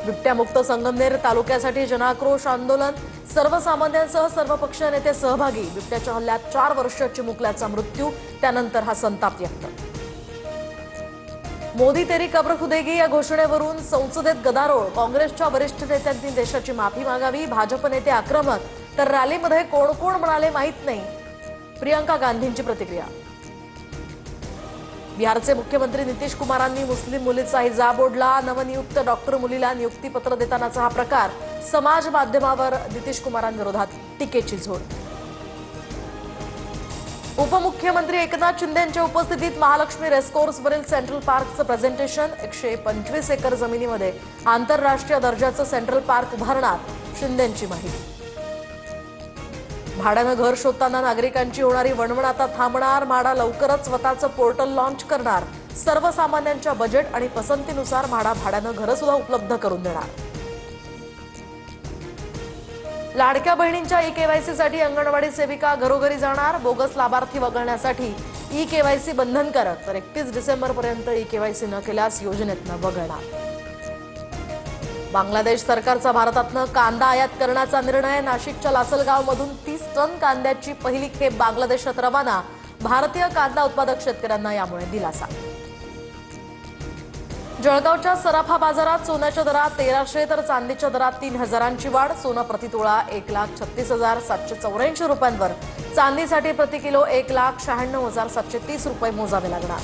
बिबट्यामुक्त संगमनेर तालुक्यासाठी जनाक्रोश आंदोलन, सर्वसामान्यांसह सर्वपक्षीय नेते सहभागी। बिबट्याच्या हल्ल्यात 4 वर्षीय चिमुकल्याचा मृत्यू, त्यानंतर हा संताप व्यक्त। मोदी तेरी कब्र खुदेगी या घोषणेवरून संसदेत गदारोळ, काँग्रेसच्या वरिष्ठ नेत्यांनी देशाची माफी मागावी, भाजप नेते आक्रमक, तर रॅलीमध्ये कोण कोण म्हणाले माहीत नाही, प्रियंका गांधींची प्रतिक्रिया। बिहारचे मुख्यमंत्री नितीश कुमारांनी मुस्लिम मुलीचा हिजाब ओढला, नवनियुक्त डॉक्टर मुलीला नियुक्तीपत्र देतानाचा हा प्रकार, समाज माध्यमावर नितीश कुमारांविरोधात टीकेची झोड। उपमुख्यमंत्री एकनाथ शिंदेंच्या उपस्थितीत महालक्ष्मी रेसकोर्सवरील सेंट्रल पार्कचं प्रेझेंटेशन, 125 एकर जमिनीमध्ये आंतरराष्ट्रीय दर्जाचं सेंट्रल पार्क उभारणार, शिंदेंची माहिती। भाड्यानं घर शोधताना नागरिकांची होणारी वणवण आता थांबणार, म्हाडा लवकरच स्वतःचं पोर्टल लॉन्च करणार, सर्वसामान्यांच्या बजेट आणि पसंतीनुसार म्हाडा भाड्यानं घरं सुद्धा उपलब्ध करून देणार। लाडक्या बहिणींच्या ई-केवायसीसाठी अंगणवाडी सेविका घरोघरी जाणार, बोगस लाभार्थी वगळण्यासाठी ई-केवायसी बंधनकारक, तर 31 डिसेंबरपर्यंत ई-केवायसी न केल्यास योजनेतनं वगळणार। बांगलादेश सरकारचा भारतातनं कांदा आयात करण्याचा निर्णय, नाशिकच्या लासलगावमधून 30 टन कांद्याची पहिली खेप बांगलादेशात रवाना, भारतीय कांदा उत्पादक शेतकऱ्यांना यामुळे दिलासा। जळगावच्या सराफा बाजारात सोन्याच्या दरात 1300 तर चांदीच्या दरात 3000ची वाढ, सोनं प्रतितोळा 1,36,784 रुपयांवर, चांदीसाठी प्रति किलो 1,96,730 रुपये मोजावे लागणार।